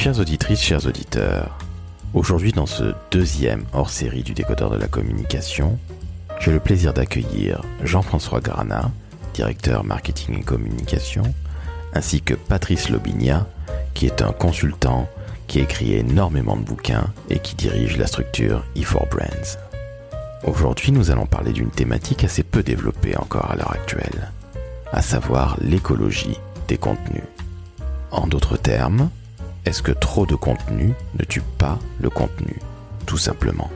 Chères auditrices, chers auditeurs, aujourd'hui dans ce deuxième hors-série du décodeur de la communication, j'ai le plaisir d'accueillir Jean-François Granat, directeur marketing et communication, ainsi que Patrice Lobinia, qui est un consultant qui écrit énormément de bouquins et qui dirige la structure E4Brands. Aujourd'hui, nous allons parler d'une thématique assez peu développée encore à l'heure actuelle, à savoir l'écologie des contenus. En d'autres termes, est-ce que trop de contenu ne tue pas le contenu, tout simplement?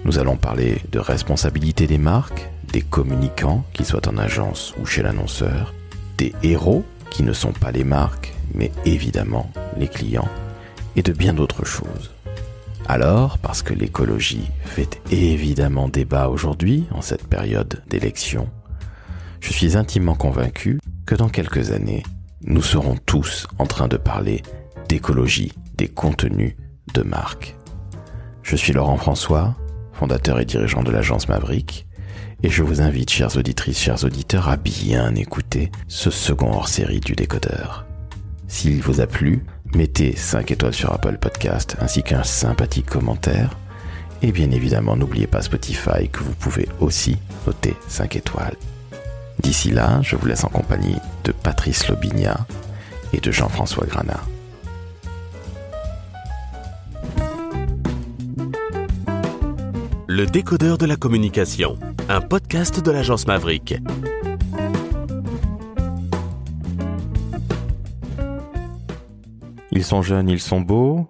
Nous allons parler de responsabilité des marques, des communicants, qu'ils soient en agence ou chez l'annonceur, des héros, qui ne sont pas les marques, mais évidemment les clients, et de bien d'autres choses. Alors, parce que l'écologie fait évidemment débat aujourd'hui, en cette période d'élection, je suis intimement convaincu que dans quelques années, nous serons tous en train de parler d'écologie des contenus de marque. Je suis Laurent François, fondateur et dirigeant de l'agence Maverick, et je vous invite, chères auditrices, chers auditeurs, à bien écouter ce second hors-série du décodeur. S'il vous a plu, mettez 5 étoiles sur Apple Podcast ainsi qu'un sympathique commentaire. Et bien évidemment, n'oubliez pas Spotify que vous pouvez aussi noter 5 étoiles. D'ici là, je vous laisse en compagnie de Patrice Lobinia et de Jean-François Granat. Le décodeur de la communication, un podcast de l'agence Maverick. Ils sont jeunes, ils sont beaux.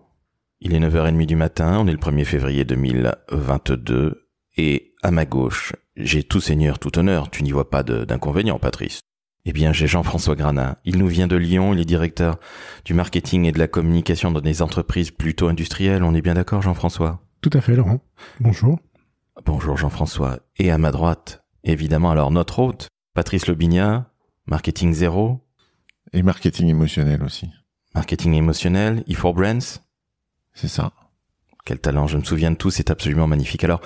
Il est 9h30 du matin, on est le 1er février 2022. Et à ma gauche, j'ai tout seigneur, tout honneur. Tu n'y vois pas d'inconvénient, Patrice? Eh bien, j'ai Jean-François Granat. Il nous vient de Lyon, il est directeur du marketing et de la communication dans des entreprises plutôt industrielles. On est bien d'accord, Jean-François? Tout à fait, Laurent. Bonjour. Bonjour, Jean-François. Et à ma droite, évidemment, alors notre hôte, Patrice Lobinia, marketing zéro. Et marketing émotionnel aussi. Marketing émotionnel, E4Brands. C'est ça. Quel talent, je me souviens de tout, c'est absolument magnifique. Alors,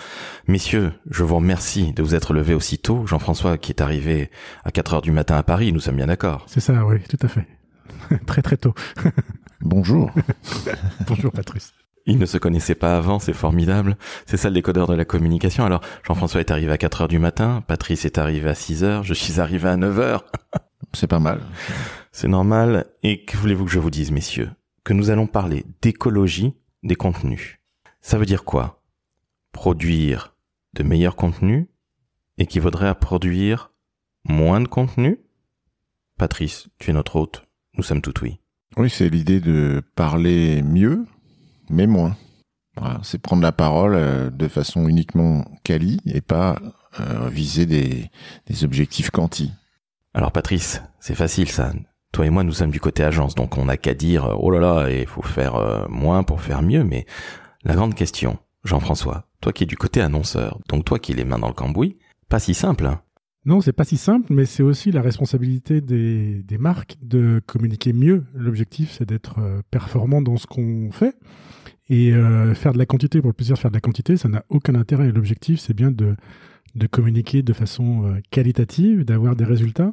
messieurs, je vous remercie de vous être levés aussitôt. Jean-François qui est arrivé à 4h du matin à Paris, nous sommes bien d'accord? C'est ça, oui, tout à fait. Très très tôt. Bonjour. Bonjour Patrice. Ils ne se connaissaient pas avant, c'est formidable. C'est ça le décodeur de la communication. Alors, Jean-François est arrivé à 4h du matin, Patrice est arrivé à 6h, je suis arrivé à 9h. C'est pas mal. C'est normal. Et que voulez-vous que je vous dise, messieurs? Que nous allons parler d'écologie des contenus. Ça veut dire quoi? Produire de meilleurs contenus équivaudrait à produire moins de contenu? Patrice, tu es notre hôte, nous sommes tout oui. Oui, c'est l'idée de parler mieux, mais moins. Voilà, c'est prendre la parole de façon uniquement quali et pas viser des objectifs quanti. Alors Patrice, c'est facile ça. Toi et moi, nous sommes du côté agence, donc on n'a qu'à dire « Oh là là, il faut faire moins pour faire mieux », mais la grande question, Jean-François, toi qui es du côté annonceur, donc toi qui es les mains dans le cambouis, pas si simple, hein? Non, c'est pas si simple, mais c'est aussi la responsabilité des marques de communiquer mieux. L'objectif, c'est d'être performant dans ce qu'on fait. Et faire de la quantité pour le plaisir de faire de la quantité, ça n'a aucun intérêt. L'objectif, c'est bien de communiquer de façon qualitative, d'avoir des résultats.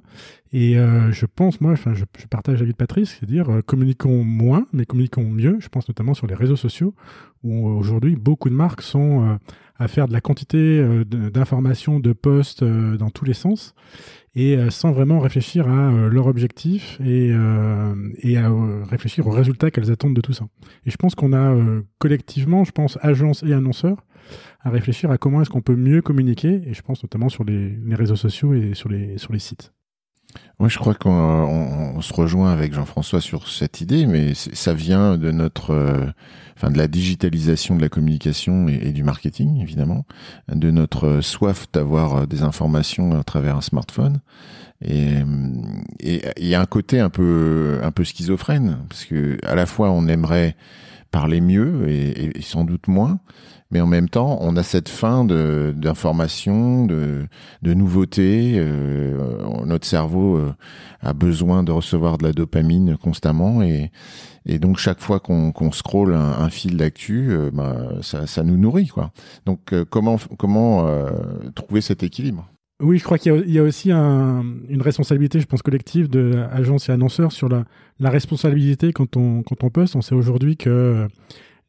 Et je pense, moi, je partage l'avis de Patrice, c'est-à-dire communiquons moins, mais communiquons mieux. Je pense notamment sur les réseaux sociaux, où aujourd'hui, beaucoup de marques sont à faire de la quantité d'informations, de posts dans tous les sens, et sans vraiment réfléchir à leur objectif et à réfléchir aux résultats qu'elles attendent de tout ça. Et je pense qu'on a collectivement, agence et annonceurs, à réfléchir à comment est-ce qu'on peut mieux communiquer, et je pense notamment sur les réseaux sociaux et sur les sites. Moi, je crois qu'on se rejoint avec Jean-François sur cette idée, mais ça vient de de la digitalisation de la communication et du marketing, évidemment, de notre soif d'avoir des informations à travers un smartphone. Et il y a un côté un peu schizophrène, parce que à la fois on aimerait parler mieux et sans doute moins, mais en même temps, on a cette faim d'informations, de nouveautés. Notre cerveau a besoin de recevoir de la dopamine constamment, et donc chaque fois qu'on scrolle un fil d'actu, ça nous nourrit, quoi. Donc comment trouver cet équilibre? Oui, je crois qu'il y a aussi une responsabilité, je pense, collective de agences et annonceurs sur la responsabilité quand on poste. On sait aujourd'hui que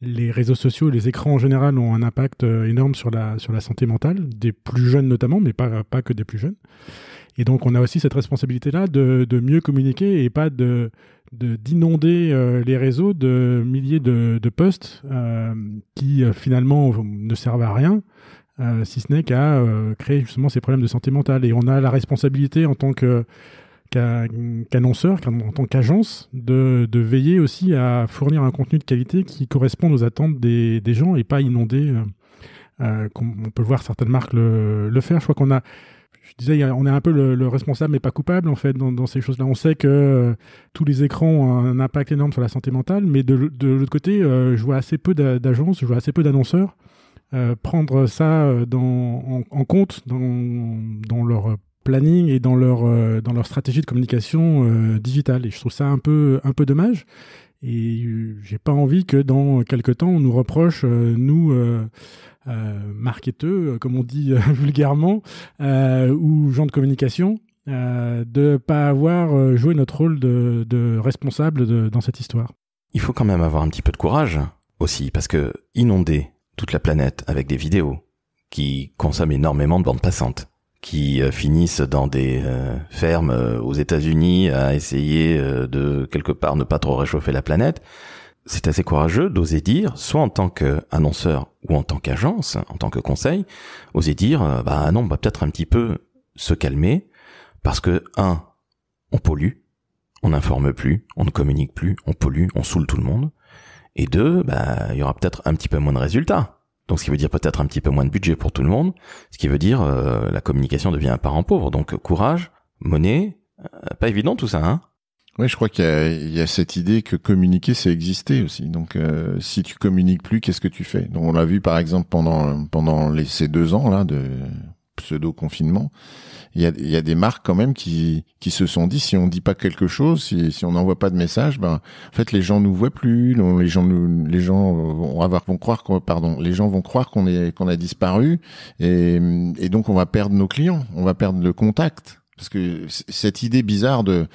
les réseaux sociaux, les écrans en général ont un impact énorme sur la santé mentale, des plus jeunes notamment, mais pas que des plus jeunes. Et donc, on a aussi cette responsabilité-là de mieux communiquer et pas d'inonder les réseaux de milliers de posts qui finalement ne servent à rien, si ce n'est qu'à créer justement ces problèmes de santé mentale. Et on a la responsabilité en tant qu'annonceur, en tant qu'agence, de veiller aussi à fournir un contenu de qualité qui corresponde aux attentes des gens et pas inonder, comme on peut voir certaines marques le faire. Je crois qu'on a... Je disais, on est un peu le responsable, mais pas coupable, en fait, dans ces choses-là. On sait que tous les écrans ont un impact énorme sur la santé mentale, mais de l'autre côté, je vois assez peu d'agences, je vois assez peu d'annonceurs prendre ça en compte dans leur planning et dans leur stratégie de communication digitale. Et je trouve ça un peu dommage. Et j'ai pas envie que dans quelque temps, on nous reproche, nous... marketeux, comme on dit vulgairement, ou gens de communication, de pas avoir joué notre rôle de responsable dans cette histoire. Il faut quand même avoir un petit peu de courage aussi, parce que inonder toute la planète avec des vidéos qui consomment énormément de bandes passantes, qui finissent dans des fermes aux États-Unis à essayer de quelque part ne pas trop réchauffer la planète, c'est assez courageux d'oser dire, soit en tant qu'annonceur ou en tant qu'agence, en tant que conseil, oser dire, non, on va peut-être un petit peu se calmer, parce que, on pollue, on n'informe plus, on ne communique plus, on pollue, on saoule tout le monde, et 2, il y aura peut-être un petit peu moins de résultats. Donc ce qui veut dire peut-être un petit peu moins de budget pour tout le monde, ce qui veut dire la communication devient un parent pauvre. Donc courage, monnaie, pas évident tout ça, hein. Oui, je crois qu'il y a cette idée que communiquer, c'est exister aussi. Donc, si tu communiques plus, qu'est-ce que tu fais? Donc, on l'a vu par exemple pendant ces 2 ans là de pseudo-confinement. Il y a des marques quand même qui se sont dit, si on dit pas quelque chose, si on n'envoie pas de message, en fait les gens nous voient plus, les gens vont croire qu'on a disparu et donc on va perdre nos clients, on va perdre le contact. Parce que cette idée bizarre de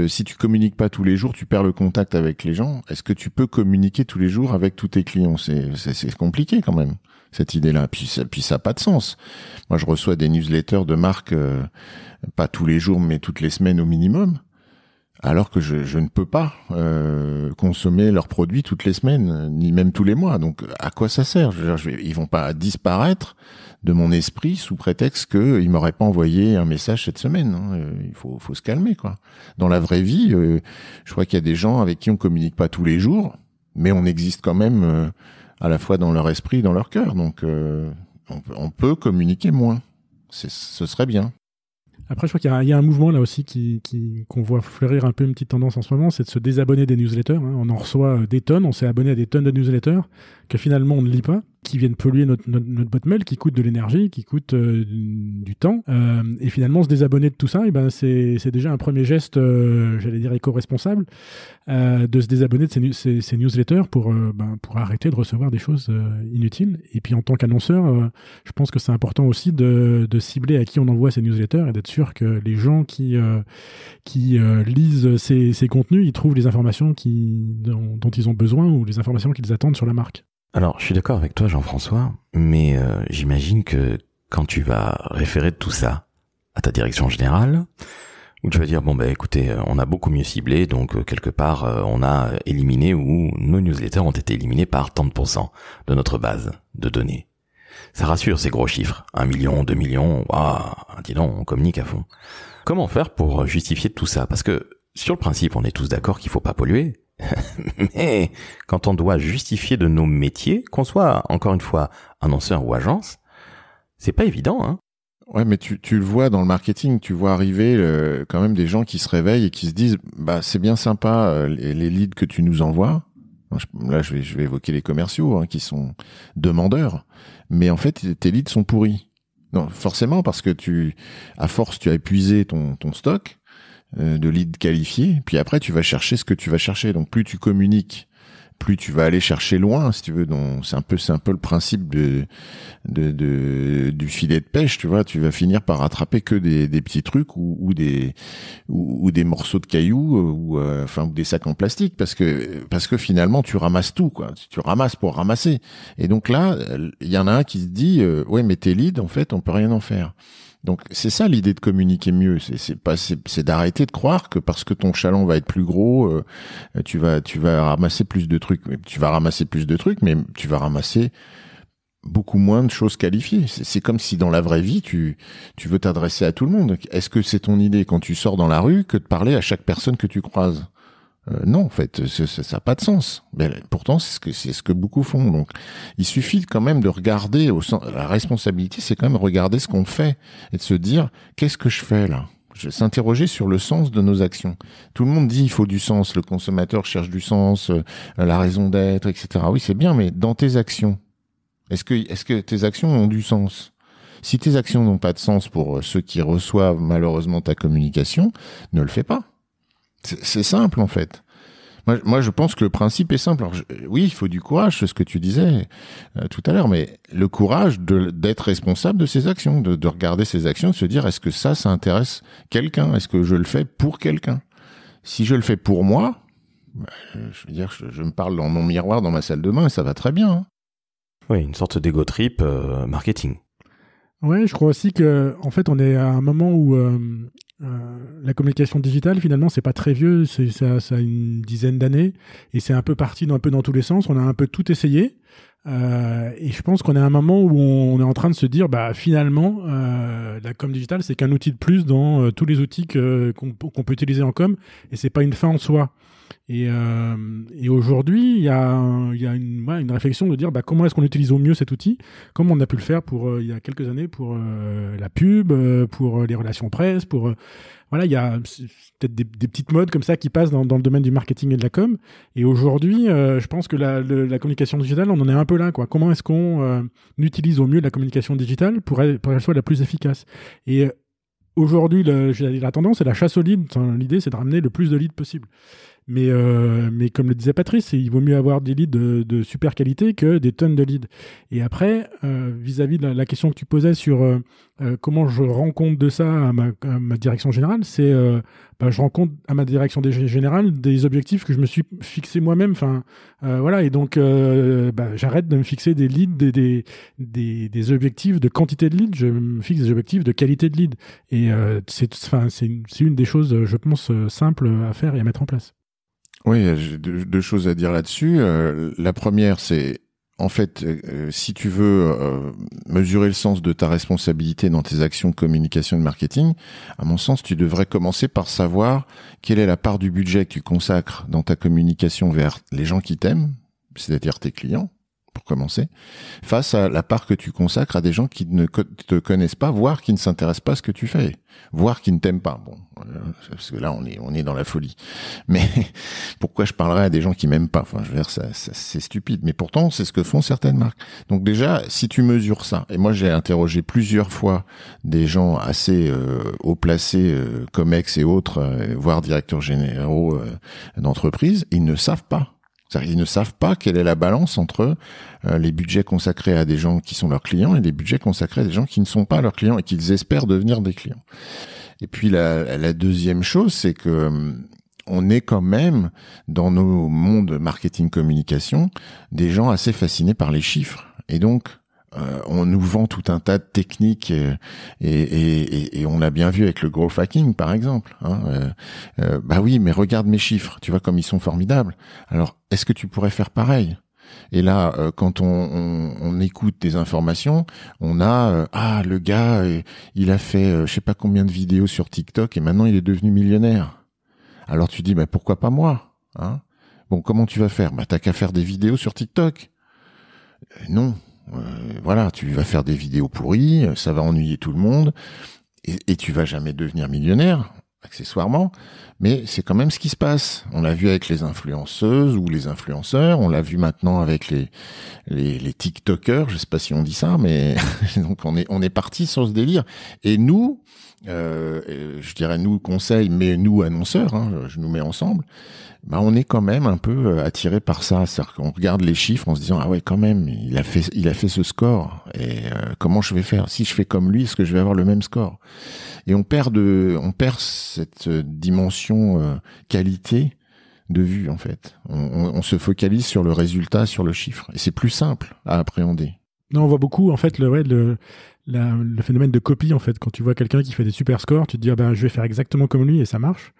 si tu communiques pas tous les jours, tu perds le contact avec les gens. Est-ce que tu peux communiquer tous les jours avec tous tes clients? C'est compliqué quand même, cette idée-là. Puis ça a pas de sens. Moi, je reçois des newsletters de marques, pas tous les jours, mais toutes les semaines au minimum. Alors que je ne peux pas consommer leurs produits toutes les semaines, ni même tous les mois. Donc, à quoi ça sert? Ils vont pas disparaître de mon esprit sous prétexte qu'ils m'auraient pas envoyé un message cette semaine. Il faut se calmer, quoi. Dans la vraie vie, je crois qu'il y a des gens avec qui on communique pas tous les jours, mais on existe quand même à la fois dans leur esprit et dans leur cœur. Donc, on peut communiquer moins. Ce serait bien. Après, je crois qu'il y a un mouvement là aussi qu'on voit fleurir un peu une petite tendance en ce moment, c'est de se désabonner des newsletters. On en reçoit des tonnes, on s'est abonné à des tonnes de newsletters que finalement on ne lit pas, qui viennent polluer notre boîte mail, qui coûtent de l'énergie, qui coûtent du temps. Et finalement, se désabonner de tout ça, c'est déjà un premier geste, j'allais dire éco-responsable, de se désabonner de ces newsletters pour arrêter de recevoir des choses inutiles. Et puis en tant qu'annonceur, je pense que c'est important aussi de cibler à qui on envoie ces newsletters et d'être sûr que les gens qui lisent ces contenus, ils trouvent les informations dont ils ont besoin ou les informations qu'ils attendent sur la marque. Alors, je suis d'accord avec toi, Jean-François, mais j'imagine que quand tu vas référer de tout ça à ta direction générale, où tu vas dire, écoutez, on a beaucoup mieux ciblé, donc quelque part, on a éliminé ou nos newsletters ont été éliminés par tant de % de notre base de données. Ça rassure ces gros chiffres. 1 million, 2 millions, waouh, dis donc, on communique à fond. Comment faire pour justifier tout ça? Parce que, sur le principe, on est tous d'accord qu'il faut pas polluer. Mais quand on doit justifier de nos métiers, qu'on soit encore une fois annonceur ou agence, c'est pas évident, hein. Ouais, mais tu le vois dans le marketing, tu vois arriver quand même des gens qui se réveillent et qui se disent c'est bien sympa les leads que tu nous envoies. Là, je vais évoquer les commerciaux qui sont demandeurs, mais en fait tes leads sont pourris. Non, forcément parce que à force tu as épuisé ton stock de leads qualifiés, puis après tu vas chercher ce que tu vas chercher. Donc plus tu communiques plus tu vas aller chercher loin, si tu veux. Donc c'est un peu le principe du filet de pêche, tu vois. Tu vas finir par attraper que des petits trucs ou des morceaux de cailloux ou des sacs en plastique, parce que finalement tu ramasses tout, quoi. Tu ramasses pour ramasser. Et donc là, il y en a un qui se dit ouais, mais tes leads, en fait, on peut rien en faire. Donc c'est ça l'idée de communiquer mieux, c'est d'arrêter de croire que parce que ton chaland va être plus gros, tu vas ramasser plus de trucs. Tu vas ramasser plus de trucs, mais tu vas ramasser beaucoup moins de choses qualifiées. C'est comme si dans la vraie vie, tu veux t'adresser à tout le monde. Est-ce que c'est ton idée quand tu sors dans la rue que de parler à chaque personne que tu croises? Non, en fait, ça n'a pas de sens. Mais pourtant, c'est ce que beaucoup font. Donc, il suffit quand même de regarder la responsabilité, c'est quand même regarder ce qu'on fait et de se dire qu'est-ce que je fais là. S'interroger sur le sens de nos actions. Tout le monde dit il faut du sens, le consommateur cherche du sens, la raison d'être, etc. Oui, c'est bien, mais dans tes actions, est-ce que tes actions ont du sens? Si tes actions n'ont pas de sens pour ceux qui reçoivent malheureusement ta communication, ne le fais pas. C'est simple, en fait. Moi, je pense que le principe est simple. Alors, oui, il faut du courage, c'est ce que tu disais tout à l'heure, mais le courage d'être responsable de ses actions, de regarder ses actions, de se dire est-ce que ça intéresse quelqu'un? Est-ce que je le fais pour quelqu'un? Si je le fais pour moi, je veux dire, je me parle dans mon miroir, dans ma salle de bain, et ça va très bien. Hein. Oui, une sorte d'ego trip marketing. Ouais, je crois aussi que, en fait, on est à un moment où la communication digitale, finalement, c'est pas très vieux, ça a une dizaine d'années, et c'est un peu parti un peu dans tous les sens. On a un peu tout essayé, et je pense qu'on est à un moment où on est en train de se dire, finalement, la com digitale, c'est qu'un outil de plus dans tous les outils qu'on peut utiliser en com, et c'est pas une fin en soi. Et aujourd'hui, il y a une réflexion de dire comment est-ce qu'on utilise au mieux cet outil, comme on a pu le faire il y a quelques années pour la pub, pour les relations presse, il y a peut-être des petites modes comme ça qui passent dans le domaine du marketing et de la com. Et aujourd'hui, je pense que la communication digitale, on en est un peu là, quoi. Comment est-ce qu'on utilise au mieux la communication digitale pour qu'elle soit la plus efficace? Et aujourd'hui, la tendance, c'est la chasse aux leads. L'idée, c'est de ramener le plus de leads possible. Mais comme le disait Patrice, il vaut mieux avoir des leads de super qualité que des tonnes de leads. Et après, vis-à-vis de la question que tu posais sur comment je rends compte de ça à ma direction générale, c'est je rends compte à ma direction générale des objectifs que je me suis fixé moi-même. Et donc j'arrête de me fixer des leads, des objectifs de quantité de leads. Je me fixe des objectifs de qualité de leads. Et c'est une des choses, je pense, simples à faire et à mettre en place. Oui, j'ai deux choses à dire là-dessus. La première, c'est en fait, si tu veux mesurer le sens de ta responsabilité dans tes actions de communication et de marketing, à mon sens, tu devrais commencer par savoir quelle est la part du budget que tu consacres dans ta communication vers les gens qui t'aiment, c'est-à-dire tes clients, pour commencer, face à la part que tu consacres à des gens qui ne te connaissent pas, voire qui ne s'intéressent pas à ce que tu fais, voire qui ne t'aiment pas. Bon, parce que là, on est dans la folie. Mais pourquoi je parlerais à des gens qui m'aiment pas? Enfin, je veux dire, ça c'est stupide. Mais pourtant, c'est ce que font certaines marques. Donc déjà, si tu mesures ça, et moi j'ai interrogé plusieurs fois des gens assez haut placés, Comex et autres, voire directeurs généraux d'entreprises, ils ne savent pas. C'est-à-dire, ils ne savent pas quelle est la balance entre les budgets consacrés à des gens qui sont leurs clients et les budgets consacrés à des gens qui ne sont pas leurs clients et qu'ils espèrent devenir des clients. Et puis la deuxième chose, c'est que on est quand même dans nos mondes marketing communication des gens assez fascinés par les chiffres. Et donc on nous vend tout un tas de techniques et on l'a bien vu avec le growth hacking par exemple. Oui, mais regarde mes chiffres, tu vois comme ils sont formidables. Alors est-ce que tu pourrais faire pareil? Et là, quand on écoute des informations, on a le gars, il a fait je sais pas combien de vidéos sur TikTok et maintenant il est devenu millionnaire. Alors tu dis pourquoi pas moi, hein? Bon, comment tu vas faire? T'as qu'à faire des vidéos sur TikTok. Non. Tu vas faire des vidéos pourries, ça va ennuyer tout le monde et tu vas jamais devenir millionnaire. accessoirement, mais c'est quand même ce qui se passe. On l'a vu avec les influenceuses ou les influenceurs, on l'a vu maintenant avec les TikTokers, je sais pas si on dit ça, mais donc on est parti sur ce délire. Et nous, je dirais nous conseils, mais nous annonceurs, je nous mets ensemble, on est quand même un peu attiré par ça. C'est-à-dire qu'on regarde les chiffres en se disant, ah ouais, quand même, il a fait ce score. Et comment je vais faire? Si je fais comme lui, est-ce que je vais avoir le même score? Et on perd cette dimension qualité de vue, en fait. On se focalise sur le résultat, sur le chiffre. Et c'est plus simple à appréhender. Non, on voit beaucoup, en fait, le phénomène de copie, en fait. Quand tu vois quelqu'un qui fait des super scores, tu te dis, je vais faire exactement comme lui et ça marche.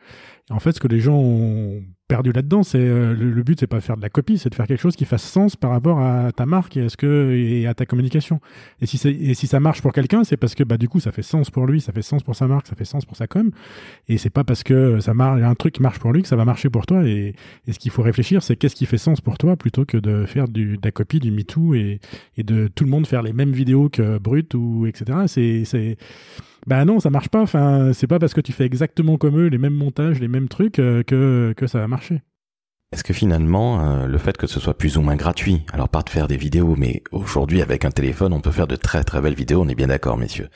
Et en fait, ce que les gens ont perdu là-dedans, c'est le but, c'est pas de faire de la copie, c'est de faire quelque chose qui fasse sens par rapport à ta marque et à ta communication. Et si ça marche pour quelqu'un, c'est parce que du coup, ça fait sens pour lui, ça fait sens pour sa marque, ça fait sens pour sa com. Et c'est pas parce que il y a un truc qui marche pour lui que ça va marcher pour toi. Et ce qu'il faut réfléchir, c'est qu'est-ce qui fait sens pour toi plutôt que de faire de la copie, du MeToo et de tout le monde faire les mêmes vidéos que Brut ou etc. Non, ça marche pas. Enfin, c'est pas parce que tu fais exactement comme eux, les mêmes montages, les mêmes trucs, que ça va marcher. Est-ce que finalement, le fait que ce soit plus ou moins gratuit, alors pas de faire des vidéos, mais aujourd'hui avec un téléphone, on peut faire de très très belles vidéos, on est bien d'accord, messieurs.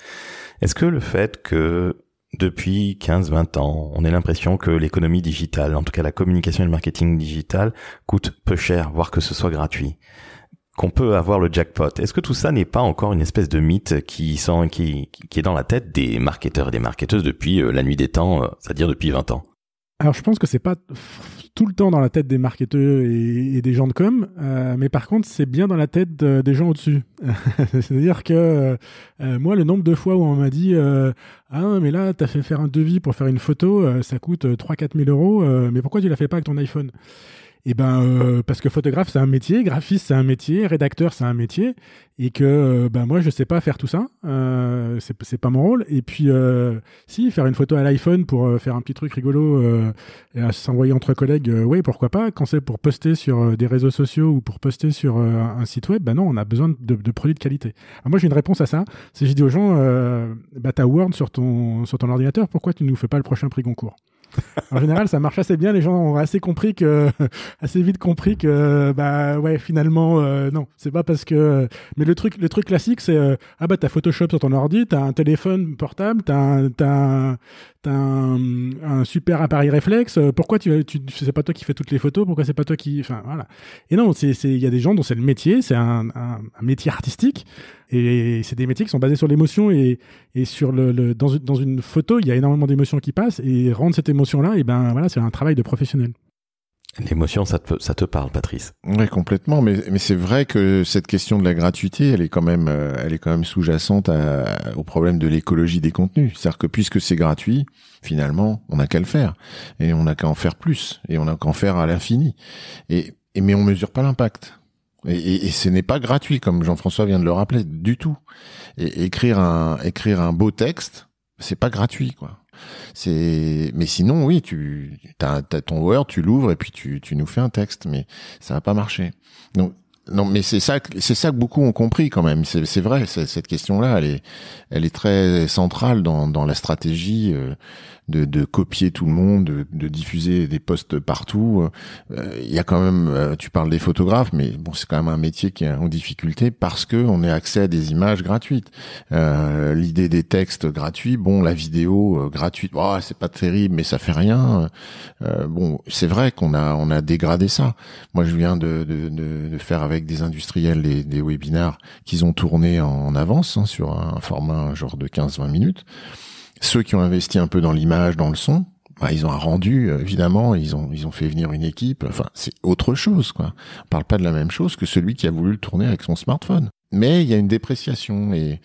Est-ce que le fait que depuis 15-20 ans, on ait l'impression que l'économie digitale, en tout cas la communication et le marketing digital, coûte peu cher, voire que ce soit gratuit, qu'on peut avoir le jackpot. Est-ce que tout ça n'est pas encore une espèce de mythe qui est dans la tête des marketeurs et des marketeuses depuis la nuit des temps, c'est-à-dire depuis 20 ans? Alors, je pense que c'est pas tout le temps dans la tête des marketeurs et des gens de com, mais par contre, c'est bien dans la tête des gens au-dessus. C'est-à-dire que moi, le nombre de fois où on m'a dit mais là, t'as fait faire un devis pour faire une photo, ça coûte 3-4 000 euros, mais pourquoi tu l'as fait pas avec ton iPhone? Parce que photographe c'est un métier, graphiste c'est un métier, rédacteur c'est un métier, et que moi je sais pas faire tout ça, c'est pas mon rôle. Et puis si faire une photo à l'iPhone pour faire un petit truc rigolo et à s'envoyer entre collègues, oui pourquoi pas. Quand c'est pour poster sur des réseaux sociaux ou pour poster sur un site web, non, on a besoin de produits de qualité. Alors moi j'ai une réponse à ça, c'est je dis aux gens t'as Word sur ton ordinateur, pourquoi tu nous fais pas le prochain prix Goncourt? En général, ça marche assez bien. Les gens ont assez vite compris que, finalement, non, c'est pas parce que. Mais le truc classique, c'est t'as Photoshop sur ton ordi, t'as un téléphone portable, t'as un super appareil réflexe. Pourquoi c'est pas toi qui fais toutes les photos? Pourquoi c'est pas toi qui. Enfin, voilà. Et non, il y a des gens dont c'est le métier, c'est un métier artistique. Et c'est des métiers qui sont basés sur l'émotion et sur dans une photo, il y a énormément d'émotions qui passent et rendre cette émotion-là, c'est un travail de professionnel. L'émotion, ça te parle, Patrice? Oui, complètement. Mais c'est vrai que cette question de la gratuité, elle est quand même sous-jacente au problème de l'écologie des contenus. C'est-à-dire que puisque c'est gratuit, finalement, on n'a qu'à le faire et on n'a qu'à en faire plus et on n'a qu'à en faire à l'infini. Mais on mesure pas l'impact. Et ce n'est pas gratuit, comme Jean-François vient de le rappeler, du tout. Et écrire un beau texte, c'est pas gratuit, quoi. Mais sinon, oui, t'as ton Word, tu l'ouvres et puis tu nous fais un texte, mais ça va pas marcher. Donc, non, mais c'est ça que beaucoup ont compris quand même. C'est vrai, cette question-là, elle est très centrale dans la stratégie de copier tout le monde, de diffuser des posts partout. Il y a quand même, tu parles des photographes, mais bon, c'est quand même un métier qui est en difficulté parce que on a accès à des images gratuites. L'idée des textes gratuits, la vidéo gratuite, c'est pas terrible, mais ça fait rien. C'est vrai qu'on a dégradé ça. Moi, je viens de faire avec des industriels des webinars qu'ils ont tourné en avance sur un format genre de 15-20 minutes. Ceux qui ont investi un peu dans l'image, dans le son, ils ont un rendu, évidemment, ils ont fait venir une équipe. Enfin, c'est autre chose, quoi. On parle pas de la même chose que celui qui a voulu le tourner avec son smartphone. Mais il y a une dépréciation et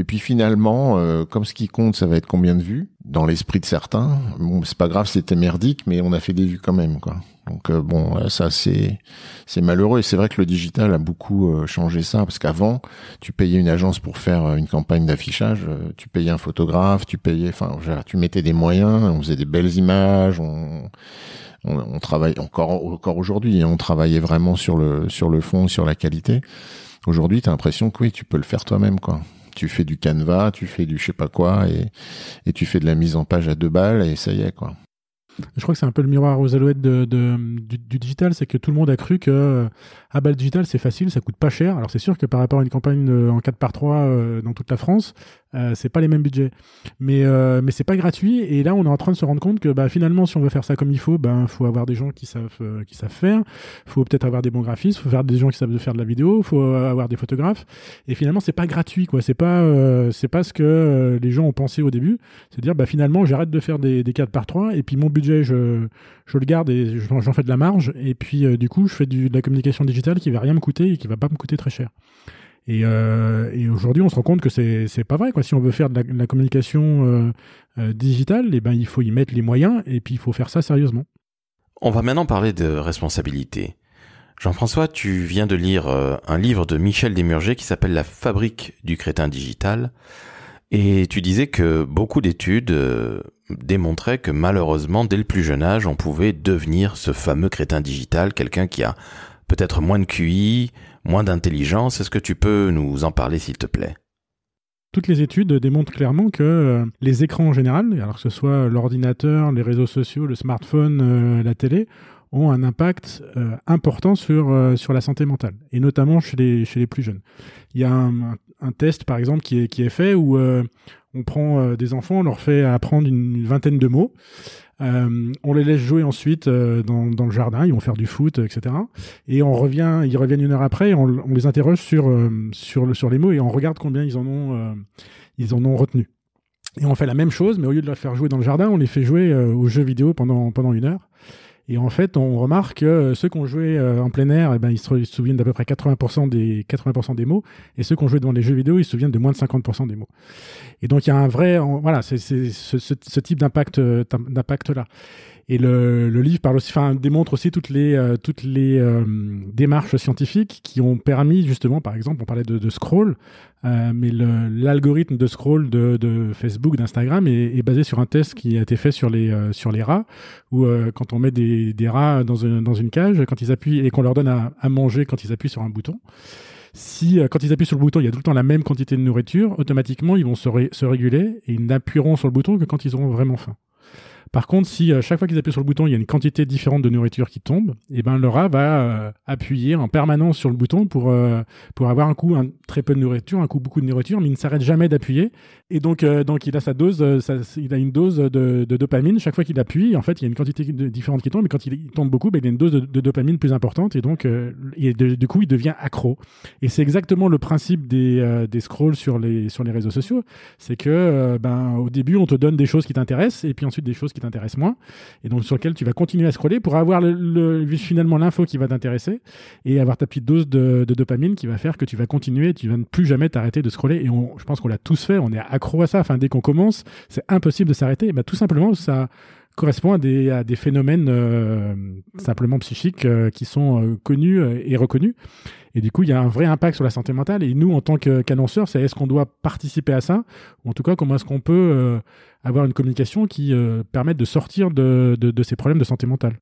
puis finalement, comme ce qui compte, ça va être combien de vues dans l'esprit de certains. Bon, c'est pas grave, c'était merdique, mais on a fait des vues quand même, quoi. Donc ça c'est malheureux et c'est vrai que le digital a beaucoup changé ça parce qu'avant tu payais une agence pour faire une campagne d'affichage, tu payais un photographe, tu mettais des moyens, on faisait des belles images, on travaille encore aujourd'hui, on travaillait vraiment sur le fond, sur la qualité. Aujourd'hui, t'as l'impression que oui, tu peux le faire toi-même, quoi. tu fais du Canva, tu fais du je sais pas quoi, et tu fais de la mise en page à 2 balles, et ça y est, quoi. Je crois que c'est un peu le miroir aux alouettes du digital, c'est que tout le monde a cru que le digital c'est facile, ça coûte pas cher. Alors c'est sûr que par rapport à une campagne en 4x3 dans toute la France, c'est pas les mêmes budgets. Mais c'est pas gratuit, et là on est en train de se rendre compte que finalement si on veut faire ça comme il faut, faut avoir des gens qui savent faire, faut peut-être avoir des bons graphistes, faut faire des gens qui savent faire de la vidéo, faut avoir des photographes, et finalement c'est pas gratuit, quoi. C'est pas ce que les gens ont pensé au début, c'est dire finalement j'arrête de faire des 4x3 et puis mon budget je le garde et j'en fais de la marge, et puis du coup je fais de la communication digitale qui va rien me coûter et qui va pas me coûter très cher. Et aujourd'hui on se rend compte que c'est pas vrai, quoi. Si on veut faire de la communication digitale, il faut y mettre les moyens, et puis il faut faire ça sérieusement. On va maintenant parler de responsabilité. Jean-François, tu viens de lire un livre de Michel Desmurger qui s'appelle La fabrique du crétin digital, et tu disais que beaucoup d'études démontraient que malheureusement, dès le plus jeune âge, on pouvait devenir ce fameux crétin digital, quelqu'un qui a peut-être moins de QI, moins d'intelligence. Est-ce que tu peux nous en parler, s'il te plaît ? Toutes les études démontrent clairement que les écrans en général, alors que ce soit l'ordinateur, les réseaux sociaux, le smartphone, la télé, ont un impact important sur la santé mentale, et notamment chez les plus jeunes. Il y a un test, par exemple, qui est fait où on prend des enfants, on leur fait apprendre une vingtaine de mots, on les laisse jouer ensuite dans le jardin, ils vont faire du foot, etc. Et ils reviennent une heure après, et on les interroge sur les mots, et on regarde combien ils en ont retenu. Et on fait la même chose, mais au lieu de les faire jouer dans le jardin, on les fait jouer aux jeux vidéo pendant une heure. Et en fait, on remarque que ceux qui ont joué en plein air, ils se souviennent d'à peu près 80% des mots, et ceux qui ont joué devant les jeux vidéo, ils se souviennent de moins de 50% des mots. Et donc il y a un vrai, c'est ce type d'impact-là. Et le livre démontre aussi toutes les démarches scientifiques qui ont permis, justement, par exemple, on parlait de scroll, mais l'algorithme de scroll de Facebook, d'Instagram est basé sur un test qui a été fait sur les rats, où quand on met des rats dans une cage, quand ils appuient, et qu'on leur donne à manger quand ils appuient sur un bouton, quand ils appuient sur le bouton, il y a tout le temps la même quantité de nourriture, automatiquement ils vont se réguler, et ils n'appuieront sur le bouton que quand ils auront vraiment faim. Par contre, si chaque fois qu'ils appuient sur le bouton, il y a une quantité différente de nourriture qui tombe, le rat va appuyer en permanence sur le bouton pour avoir un coup très peu de nourriture, un coup beaucoup de nourriture, mais il ne s'arrête jamais d'appuyer. Et donc il a sa dose, il a une dose de dopamine chaque fois qu'il appuie. En fait, il y a une quantité différente qui tombe, mais quand il tombe beaucoup, il y a une dose de dopamine plus importante, et donc du coup, il devient accro. Et c'est exactement le principe des scrolls sur les réseaux sociaux. C'est que au début, on te donne des choses qui t'intéressent, et puis ensuite des choses qui t'intéressent moins, et donc sur lesquelles tu vas continuer à scroller pour avoir finalement l'info qui va t'intéresser, et avoir ta petite dose de dopamine qui va faire que tu vas continuer, tu vas ne plus jamais t'arrêter de scroller. Et je pense qu'on l'a tous fait, on est accro à ça. Enfin, dès qu'on commence, c'est impossible de s'arrêter. Tout simplement, ça correspond à des phénomènes simplement psychiques qui sont connus et reconnus. Et du coup, il y a un vrai impact sur la santé mentale. Et nous, en tant qu'annonceurs, est-ce qu'on doit participer à ça? Ou en tout cas, comment est-ce qu'on peut avoir une communication qui permette de sortir de ces problèmes de santé mentale?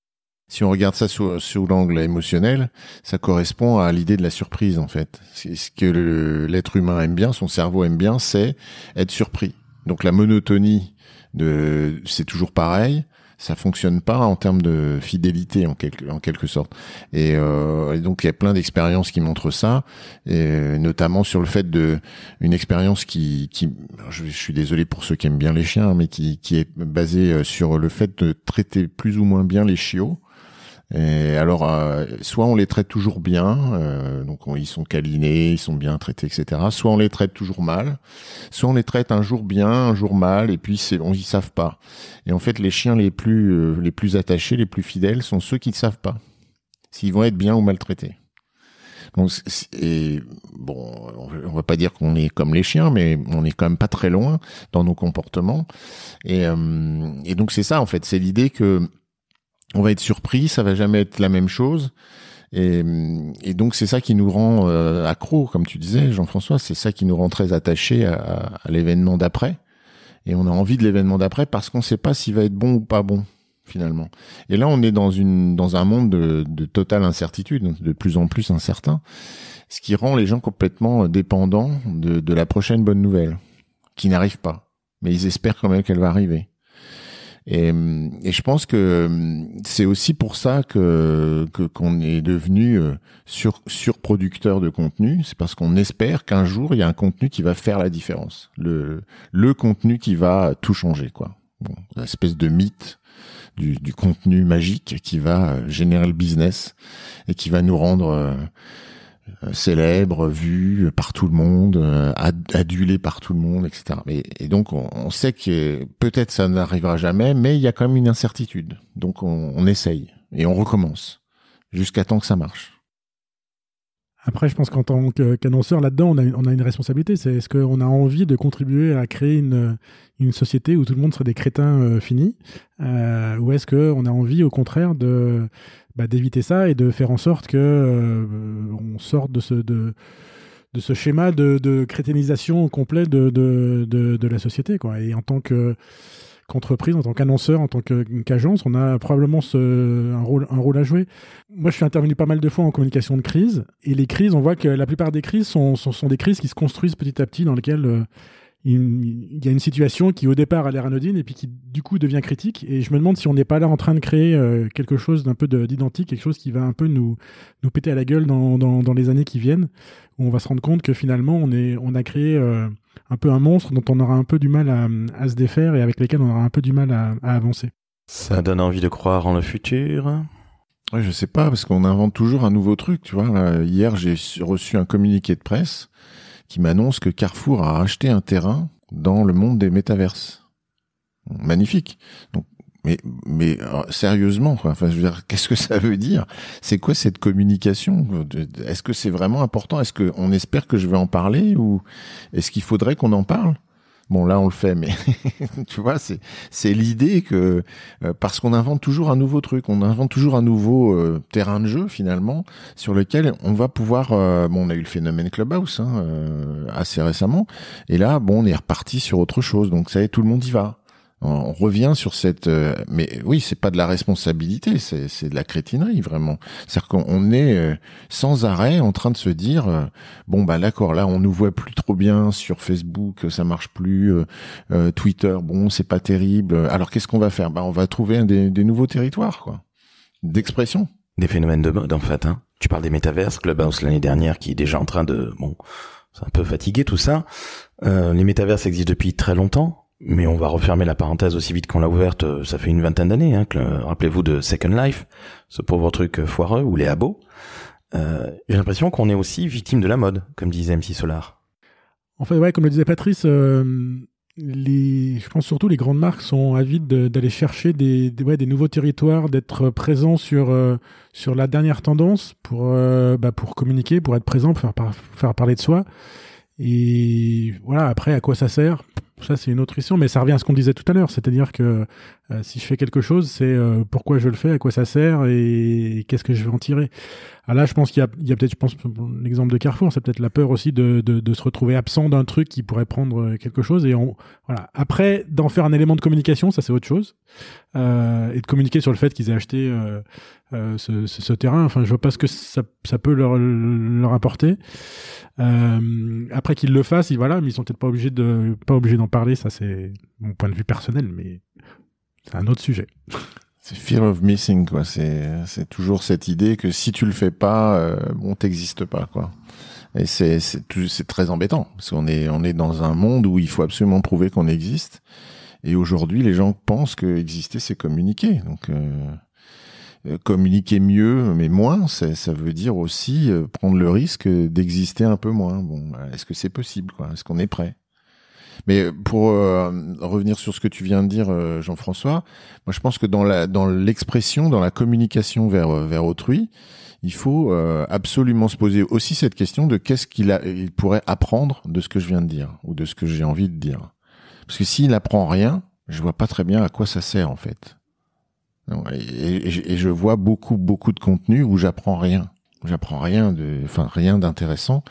Si on regarde ça sous l'angle émotionnel, ça correspond à l'idée de la surprise, en fait. Ce que l'être humain aime bien, son cerveau aime bien, c'est être surpris. Donc la monotonie c'est toujours pareil. Ça fonctionne pas en termes de fidélité en quelque sorte. Et donc il y a plein d'expériences qui montrent ça, et notamment sur le fait une expérience qui je suis désolé pour ceux qui aiment bien les chiens, mais qui est basée sur le fait de traiter plus ou moins bien les chiots. Et alors, soit on les traite toujours bien, donc ils sont câlinés, ils sont bien traités, etc. Soit on les traite toujours mal, soit on les traite un jour bien, un jour mal, et puis ils savent pas. Et en fait, les chiens les plus attachés, les plus fidèles, sont ceux qui ne savent pas s'ils vont être bien ou mal traités. Donc, on va pas dire qu'on est comme les chiens, mais on est quand même pas très loin dans nos comportements. Et donc c'est ça, en fait, c'est l'idée que on va être surpris, ça va jamais être la même chose, et donc c'est ça qui nous rend accro, comme tu disais, Jean-François, c'est ça qui nous rend très attachés à l'événement d'après, et on a envie de l'événement d'après parce qu'on sait pas s'il va être bon ou pas bon. finalement. Et là, on est dans un monde de totale incertitude, de plus en plus incertain, ce qui rend les gens complètement dépendants de la prochaine bonne nouvelle, qui n'arrive pas. Mais ils espèrent quand même qu'elle va arriver. Et je pense que c'est aussi pour ça qu'on est devenu surproducteur de contenu. C'est parce qu'on espère qu'un jour il y a un contenu qui va faire la différence, le contenu qui va tout changer, quoi. Bon, l'espèce de mythe du contenu magique qui va générer le business et qui va nous rendre célèbre, vu par tout le monde, adulé par tout le monde, etc. Et donc on sait que peut-être ça n'arrivera jamais, mais il y a quand même une incertitude. Donc on essaye et on recommence jusqu'à temps que ça marche. Après, je pense qu'en tant qu'annonceur là-dedans, on a une responsabilité. C'est est-ce qu'on a envie de contribuer à créer une société où tout le monde serait des crétins finis, ou est-ce qu'on a envie, au contraire, d'éviter ça et de faire en sorte que on sorte de ce schéma de crétinisation complet de la société, quoi. Et en tant qu'entreprise, en tant qu'annonceur, en tant qu'agence, on a probablement un rôle à jouer. Moi, je suis intervenu pas mal de fois en communication de crise, et les crises, on voit que la plupart des crises sont des crises qui se construisent petit à petit, dans lesquelles il y a une situation qui au départ a l'air anodine et puis qui du coup devient critique, et je me demande si on n'est pas là en train de créer quelque chose d'un peu d'identique, quelque chose qui va un peu nous péter à la gueule dans les années qui viennent, où on va se rendre compte que finalement on a créé un peu un monstre dont on aura un peu du mal à se défaire et avec lesquels on aura un peu du mal à avancer. Ça donne envie de croire en le futur? Ouais, je sais pas, parce qu'on invente toujours un nouveau truc, tu vois. Là, hier, j'ai reçu un communiqué de presse qui m'annonce que Carrefour a acheté un terrain dans le monde des métaverses. Magnifique. Donc, mais sérieusement, quoi. Enfin, je veux dire, qu'est-ce que ça veut dire? C'est quoi cette communication? Est-ce que c'est vraiment important? Est-ce qu'on espère que je vais en parler, ou est-ce qu'il faudrait qu'on en parle? Bon, là, on le fait, mais tu vois, c'est l'idée que parce qu'on invente toujours un nouveau truc, on invente toujours un nouveau terrain de jeu, finalement, sur lequel on va pouvoir... on a eu le phénomène Clubhouse assez récemment, et là, on est reparti sur autre chose, donc ça y est, tout le monde y va. On revient sur cette... mais oui, c'est pas de la responsabilité, c'est de la crétinerie, vraiment. C'est-à-dire qu'on est sans arrêt en train de se dire d'accord, là, on nous voit plus trop bien sur Facebook, ça marche plus, Twitter, c'est pas terrible. Alors, qu'est-ce qu'on va faire? On va trouver des nouveaux territoires, quoi, d'expression. Des phénomènes de mode, en fait. Hein. Tu parles des métaverses, Clubhouse l'année dernière, qui est déjà en train de... c'est un peu fatigué, tout ça. Les métaverses existent depuis très longtemps. Mais on va refermer la parenthèse aussi vite qu'on l'a ouverte, ça fait une vingtaine d'années, rappelez-vous de Second Life, ce pauvre truc foireux, ou les abos. J'ai l'impression qu'on est aussi victime de la mode, comme disait MC Solar. En fait, ouais, comme le disait Patrice, je pense surtout les grandes marques sont avides d'aller chercher des nouveaux territoires, d'être présents sur la dernière tendance pour communiquer, pour être présent, pour faire parler de soi. Et voilà, après, à quoi ça sert? Ça, c'est une autre question, mais ça revient à ce qu'on disait tout à l'heure, c'est-à-dire que si je fais quelque chose, c'est pourquoi je le fais, à quoi ça sert et qu'est-ce que je vais en tirer. Alors là, je pense qu'il y a peut-être, l'exemple de Carrefour, c'est peut-être la peur aussi de se retrouver absent d'un truc qui pourrait prendre quelque chose, et voilà. Après, d'en faire un élément de communication, ça c'est autre chose, et de communiquer sur le fait qu'ils aient acheté ce terrain. Enfin, je vois pas ce que ça peut leur apporter. Après qu'ils le fassent, mais ils sont peut-être pas obligés d'en parler. Ça, c'est mon point de vue personnel, mais c'est un autre sujet. C'est fear of missing, quoi. C'est toujours cette idée que si tu le fais pas, t'existes pas, quoi. Et c'est très embêtant, parce qu'on est dans un monde où il faut absolument prouver qu'on existe. Et aujourd'hui, les gens pensent que exister, c'est communiquer. Donc, communiquer mieux, mais moins, ça veut dire aussi prendre le risque d'exister un peu moins. Est-ce que c'est possible, quoi? Est-ce qu'on est prêt? Mais pour revenir sur ce que tu viens de dire, Jean-François, moi je pense que dans l'expression, dans la communication vers autrui, il faut absolument se poser aussi cette question de qu'est-ce il pourrait apprendre de ce que je viens de dire, ou de ce que j'ai envie de dire. Parce que s'il apprend rien, je vois pas très bien à quoi ça sert, en fait. Et je vois beaucoup de contenu où j'apprends rien. J'apprends rien d'intéressant,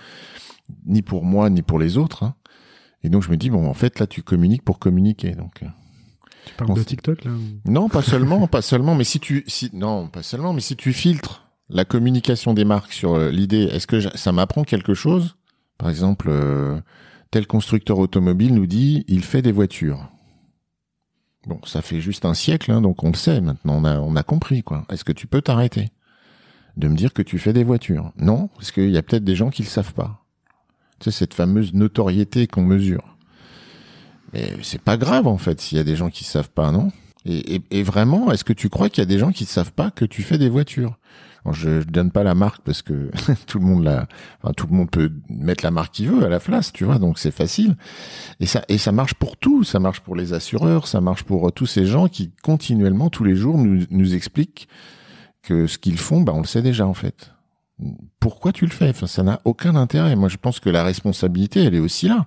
ni pour moi, ni pour les autres, hein. Et donc je me dis, en fait, là, tu communiques pour communiquer. Donc, Tu parles de TikTok, là Non, pas seulement, mais si tu filtres la communication des marques sur l'idée, est-ce que ça m'apprend quelque chose? Par exemple, tel constructeur automobile nous dit, il fait des voitures. Bon, ça fait juste un siècle, hein, donc on le sait maintenant, on a compris, quoi. Est-ce que tu peux t'arrêter de me dire que tu fais des voitures? Non, parce qu'il y a peut-être des gens qui le savent pas. Tu sais, cette fameuse notoriété qu'on mesure. Mais c'est pas grave, en fait, s'il y a des gens qui savent pas, non? Et vraiment, est-ce que tu crois qu'il y a des gens qui savent pas que tu fais des voitures? Alors, je donne pas la marque parce que tout le monde peut mettre la marque qu'il veut à la place, tu vois, donc c'est facile. Et ça marche pour tout, ça marche pour les assureurs, ça marche pour tous ces gens qui continuellement, tous les jours, nous expliquent que ce qu'ils font, on le sait déjà, en fait. Pourquoi tu le fais? Enfin, ça n'a aucun intérêt. Moi, je pense que la responsabilité, elle est aussi là.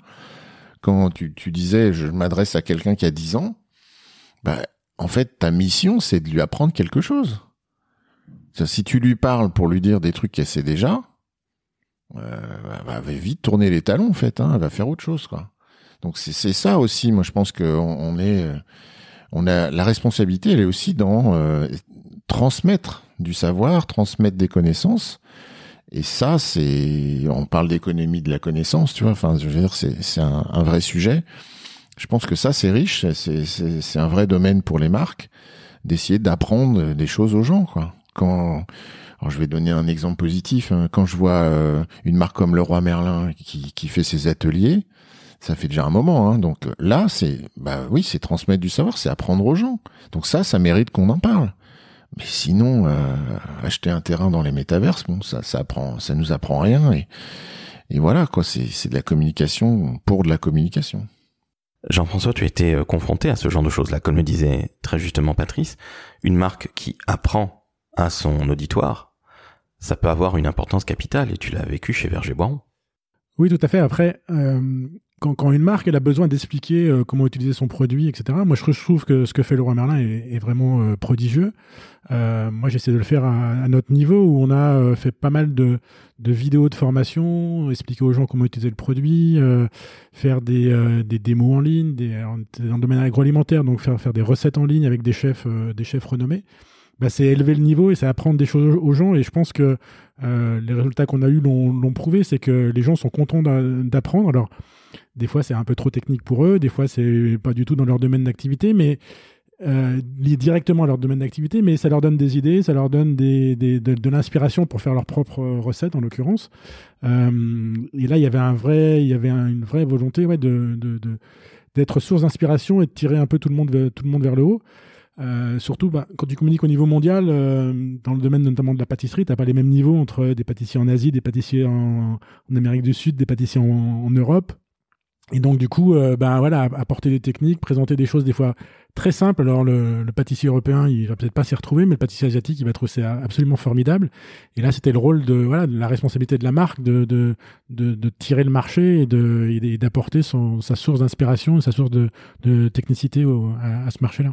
Quand tu disais, je m'adresse à quelqu'un qui a 10 ans, en fait, ta mission, c'est de lui apprendre quelque chose. Si tu lui parles pour lui dire des trucs qu'elle sait déjà, elle va vite tourner les talons, en fait, hein, elle va faire autre chose, quoi. Donc c'est ça aussi, moi je pense que on a la responsabilité, elle est aussi dans transmettre du savoir, transmettre des connaissances. Et ça, on parle d'économie de la connaissance, tu vois, enfin, je veux dire, c'est un vrai sujet. Je pense que ça, c'est riche, c'est un vrai domaine pour les marques, d'essayer d'apprendre des choses aux gens, quoi. Alors je vais donner un exemple positif, hein. Quand je vois une marque comme Leroy Merlin qui fait ses ateliers, ça fait déjà un moment, hein. Donc là, c'est transmettre du savoir, c'est apprendre aux gens. Donc ça mérite qu'on en parle. Mais sinon, acheter un terrain dans les métaverses, ça nous apprend rien. Et voilà, quoi, c'est de la communication pour de la communication. Jean-François, tu as été confronté à ce genre de choses-là, comme le disait très justement Patrice. Une marque qui apprend à son auditoire, ça peut avoir une importance capitale, et tu l'as vécu chez Verger-Boiron. Oui, tout à fait. Après, quand une marque elle a besoin d'expliquer comment utiliser son produit, etc., moi je trouve que ce que fait Leroy Merlin est vraiment prodigieux. Moi j'essaie de le faire à notre niveau, où on a fait pas mal de vidéos de formation, expliquer aux gens comment utiliser le produit, faire des démos en ligne, dans le domaine agroalimentaire, donc faire des recettes en ligne avec des chefs renommés. C'est élever le niveau et c'est apprendre des choses aux gens, et je pense que les résultats qu'on a eus l'ont prouvé, c'est que les gens sont contents d'apprendre. Alors des fois c'est un peu trop technique pour eux, des fois c'est pas du tout dans leur domaine d'activité, mais lié directement à leur domaine d'activité, mais ça leur donne des idées, ça leur donne de l'inspiration pour faire leurs propres recettes en l'occurrence. Et là il y avait une vraie volonté d'être source d'inspiration et de tirer un peu tout le monde vers le haut. Surtout quand tu communiques au niveau mondial, dans le domaine notamment de la pâtisserie, tu n'as pas les mêmes niveaux entre des pâtissiers en Asie, des pâtissiers en Amérique du Sud, des pâtissiers en Europe. Et donc du coup, apporter des techniques, présenter des choses des fois très simples. Alors le pâtissier européen, il va peut-être pas s'y retrouver, mais le pâtissier asiatique, il va trouver ça absolument formidable. Et là, c'était le rôle de la responsabilité de la marque de tirer le marché et d'apporter sa source d'inspiration et sa source de technicité à ce marché-là.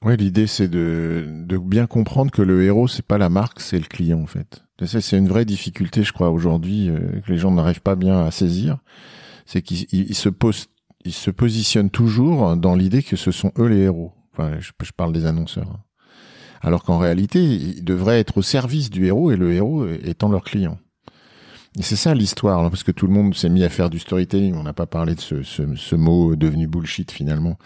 Ouais, l'idée c'est de bien comprendre que le héros c'est pas la marque, c'est le client en fait. C'est une vraie difficulté, je crois, aujourd'hui, que les gens n'arrivent pas bien à saisir. C'est qu'ils se positionnent toujours dans l'idée que ce sont eux les héros. Enfin, je parle des annonceurs. Alors qu'en réalité, ils devraient être au service du héros, et le héros étant leur client. Et c'est ça l'histoire, là, parce que tout le monde s'est mis à faire du storytelling. On n'a pas parlé de ce mot devenu bullshit finalement,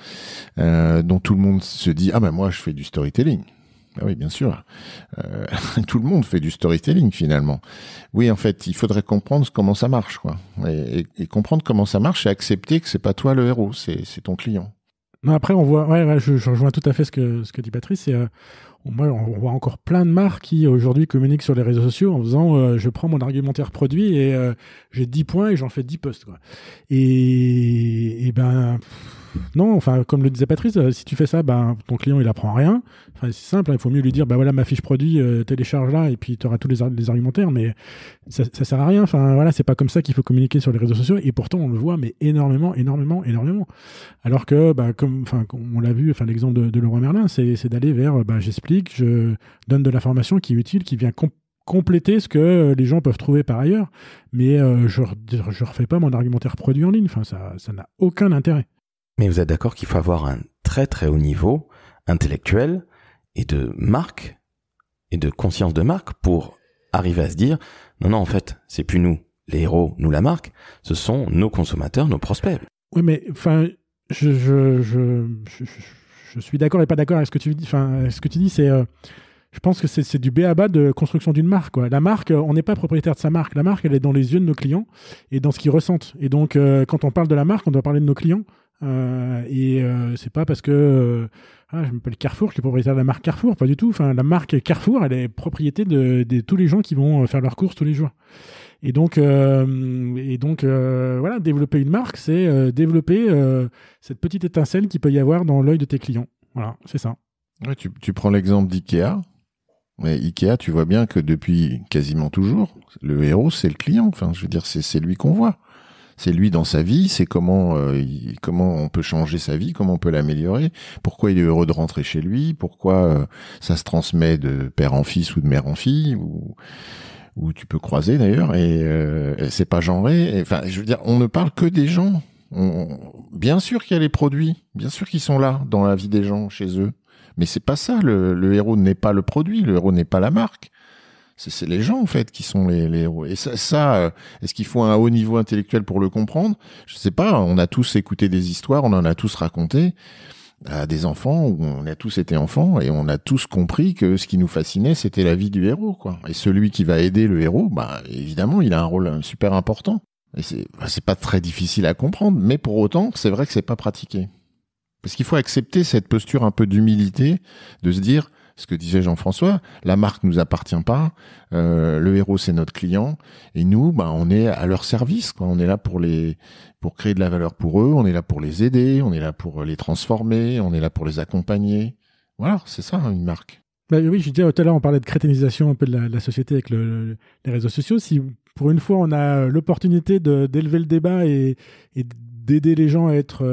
dont tout le monde se dit moi je fais du storytelling. Ah oui, bien sûr. Tout le monde fait du storytelling finalement. Oui, en fait, il faudrait comprendre comment ça marche, quoi. Et comprendre comment ça marche, et accepter que c'est pas toi le héros, c'est ton client. Non, après on voit, je rejoins tout à fait ce que dit Patrice. On voit encore plein de marques qui aujourd'hui communiquent sur les réseaux sociaux en faisant je prends mon argumentaire produit et j'ai 10 points et j'en fais 10 posts, quoi. Non, enfin, comme le disait Patrice, si tu fais ça, ton client il apprend rien. Enfin, c'est simple, il faut mieux lui dire voilà ma fiche produit, télécharge là, et puis tu auras tous les argumentaires, mais ça sert à rien. Enfin voilà, c'est pas comme ça qu'il faut communiquer sur les réseaux sociaux, et pourtant on le voit, mais énormément. Alors que comme on l'a vu, l'exemple de Leroy Merlin, c'est d'aller vers j'explique, je donne de l'information qui est utile, qui vient compléter ce que les gens peuvent trouver par ailleurs, mais je refais pas mon argumentaire produit en ligne. Enfin, ça n'a aucun intérêt. Mais vous êtes d'accord qu'il faut avoir un très très haut niveau intellectuel et de marque et de conscience de marque pour arriver à se dire non, en fait, c'est plus nous, les héros, nous la marque, ce sont nos consommateurs, nos prospects. Oui, mais enfin, je suis d'accord et pas d'accord avec ce que tu dis. Enfin, ce que tu dis, c'est, je pense que c'est du b.a.-ba de construction d'une marque, quoi. La marque, on n'est pas propriétaire de sa marque. La marque, elle est dans les yeux de nos clients et dans ce qu'ils ressentent. Et donc, quand on parle de la marque, on doit parler de nos clients. C'est pas parce que je m'appelle Carrefour, je suis propriétaire de la marque Carrefour, pas du tout. Enfin, la marque Carrefour, elle est propriété de tous les gens qui vont faire leurs courses tous les jours. Et donc, voilà, développer une marque, c'est développer cette petite étincelle qu'il peut y avoir dans l'œil de tes clients. Voilà, c'est ça. Ouais, tu prends l'exemple d'IKEA. Mais IKEA, tu vois bien que depuis quasiment toujours, le héros, c'est le client. Enfin, je veux dire, c'est lui qu'on voit. C'est lui dans sa vie, c'est comment on peut changer sa vie, comment on peut l'améliorer, pourquoi il est heureux de rentrer chez lui, pourquoi ça se transmet de père en fils ou de mère en fille, ou tu peux croiser d'ailleurs, et c'est pas genré. Enfin, je veux dire, on ne parle que des gens. Bien sûr qu'il y a les produits, bien sûr qu'ils sont là dans la vie des gens, chez eux. Mais c'est pas ça, le héros n'est pas le produit, le héros n'est pas la marque. C'est les gens, en fait, qui sont les héros. Et ça, est-ce qu'il faut un haut niveau intellectuel pour le comprendre? Je sais pas, on a tous écouté des histoires, on en a tous raconté à des enfants, où on a tous été enfants, et on a tous compris que ce qui nous fascinait, c'était la vie du héros, quoi. Et celui qui va aider le héros, bah, évidemment, il a un rôle super important. Et c'est pas très difficile à comprendre, mais pour autant, c'est vrai que c'est pas pratiqué. Parce qu'il faut accepter cette posture un peu d'humilité, de se dire, ce que disait Jean-François, la marque nous appartient pas, le héros c'est notre client, et nous, bah, on est à leur service, quoi. On est là pour créer de la valeur pour eux, on est là pour les aider, on est là pour les transformer, on est là pour les accompagner. Voilà, c'est ça, une marque. Bah oui, je disais tout à l'heure, on parlait de crétinisation un peu de la société avec les réseaux sociaux. Si pour une fois on a l'opportunité d'élever le débat et d'aider les gens à être